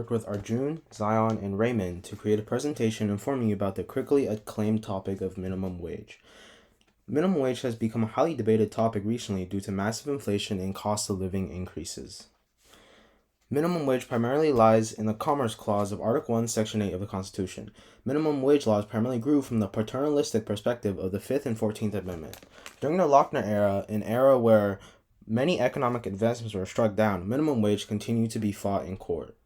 Worked with Arjun, Zion, and Raymond to create a presentation informing you about the critically acclaimed topic of minimum wage. Minimum wage has become a highly debated topic recently due to massive inflation and cost of living increases. Minimum wage primarily lies in the Commerce Clause of Article 1, Section 8 of the Constitution. Minimum wage laws primarily grew from the paternalistic perspective of the 5th and 14th Amendment. During the Lochner era, an era where many economic advancements were struck down, minimum wage continued to be fought in court.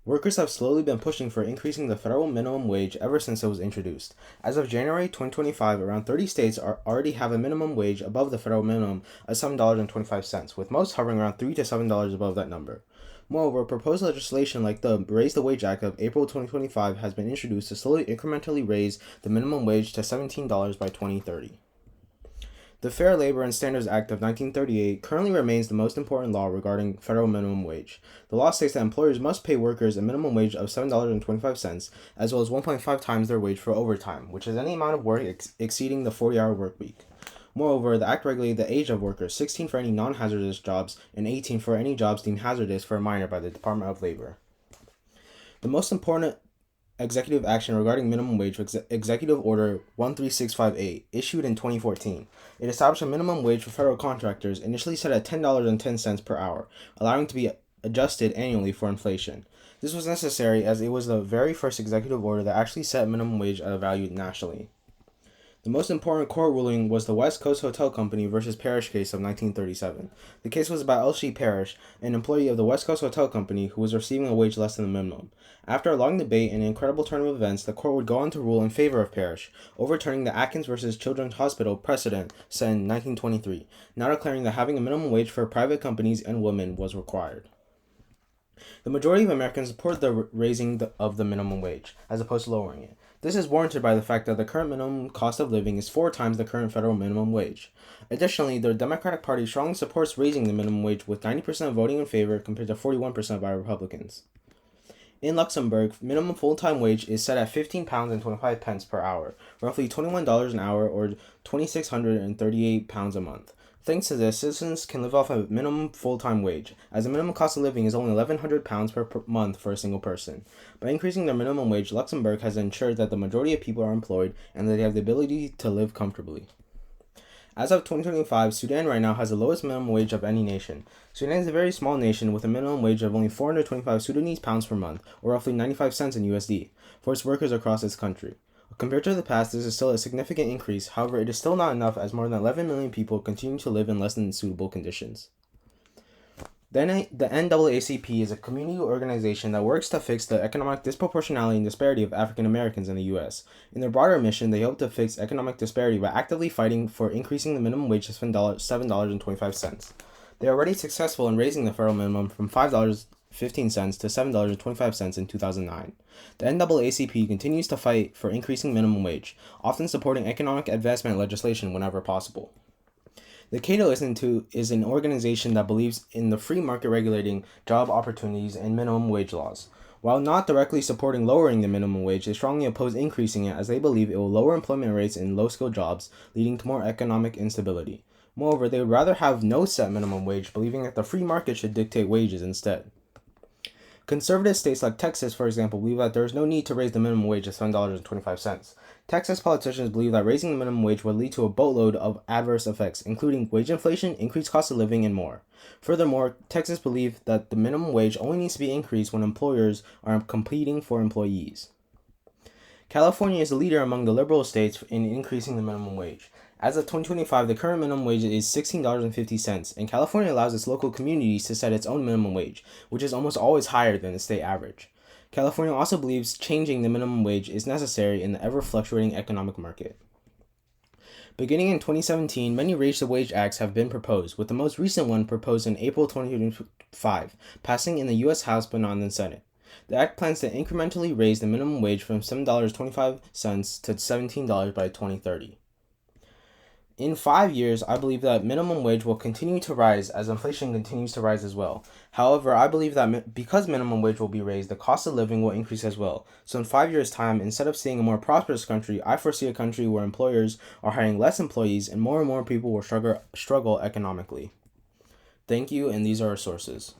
Workers have slowly been pushing for increasing the federal minimum wage ever since it was introduced. As of January 2025, around 30 states already have a minimum wage above the federal minimum of $7.25, with most hovering around $3 to $7 above that number. Moreover, proposed legislation like the Raise the Wage Act of April 2025 has been introduced to slowly incrementally raise the minimum wage to $17 by 2030. The Fair Labor and Standards Act of 1938 currently remains the most important law regarding federal minimum wage. The law states that employers must pay workers a minimum wage of $7.25, as well as 1.5 times their wage for overtime, which is any amount of work exceeding the 40-hour work week. Moreover, the act regulated the age of workers, 16 for any non-hazardous jobs and 18 for any jobs deemed hazardous for a minor by the Department of Labor. The most important executive action regarding minimum wage was Executive Order 13658, issued in 2014. It established a minimum wage for federal contractors, initially set at $10.10 per hour, allowing to be adjusted annually for inflation. This was necessary as it was the very first executive order that actually set minimum wage at a value nationally. The most important court ruling was the West Coast Hotel Company versus Parrish case of 1937. The case was about L.C. Parrish, an employee of the West Coast Hotel Company who was receiving a wage less than the minimum. After a long debate and an incredible turn of events, the court would go on to rule in favor of Parrish, overturning the Atkins versus Children's Hospital precedent set in 1923, now declaring that having a minimum wage for private companies and women was required. The majority of Americans support the raising of the minimum wage, as opposed to lowering it. This is warranted by the fact that the current minimum cost of living is 4 times the current federal minimum wage. Additionally, the Democratic Party strongly supports raising the minimum wage, with 90% voting in favor compared to 41% by Republicans. In Luxembourg, minimum full-time wage is set at £15.25 per hour, roughly $21 an hour or £2,638 a month. Thanks to this, citizens can live off a minimum full-time wage, as the minimum cost of living is only £1,100 per month for a single person. By increasing their minimum wage, Luxembourg has ensured that the majority of people are employed and that they have the ability to live comfortably. As of 2025, Sudan right now has the lowest minimum wage of any nation. Sudan is a very small nation with a minimum wage of only 425 Sudanese pounds per month, or roughly 95 cents in USD, for its workers across its country. Compared to the past, this is still a significant increase. However, it is still not enough, as more than 11 million people continue to live in less than suitable conditions. The NAACP is a community organization that works to fix the economic disproportionality and disparity of African Americans in the U.S. In their broader mission, they hope to fix economic disparity by actively fighting for increasing the minimum wage to $7.25. They are already successful in raising the federal minimum from $5.15 to $7.25 in 2009. The NAACP continues to fight for increasing minimum wage, often supporting economic advancement legislation whenever possible. The Cato Institute is an organization that believes in the free market regulating job opportunities and minimum wage laws. While not directly supporting lowering the minimum wage, they strongly oppose increasing it, as they believe it will lower employment rates in low-skilled jobs, leading to more economic instability. Moreover, they would rather have no set minimum wage, believing that the free market should dictate wages instead. Conservative states like Texas, for example, believe that there is no need to raise the minimum wage to $7.25. Texas politicians believe that raising the minimum wage would lead to a boatload of adverse effects, including wage inflation, increased cost of living, and more. Furthermore, Texas believes that the minimum wage only needs to be increased when employers are competing for employees. California is a leader among the liberal states in increasing the minimum wage. As of 2025, the current minimum wage is $16.50, and California allows its local communities to set its own minimum wage, which is almost always higher than the state average. California also believes changing the minimum wage is necessary in the ever-fluctuating economic market. Beginning in 2017, many Raise the Wage Acts have been proposed, with the most recent one proposed in April 2025, passing in the U.S. House but not in the Senate. The act plans to incrementally raise the minimum wage from $7.25 to $17 by 2030. In 5 years, I believe that minimum wage will continue to rise as inflation continues to rise as well. However, I believe that because minimum wage will be raised, the cost of living will increase as well. So in 5 years' time, instead of seeing a more prosperous country, I foresee a country where employers are hiring less employees and more people will struggle economically. Thank you, and these are our sources.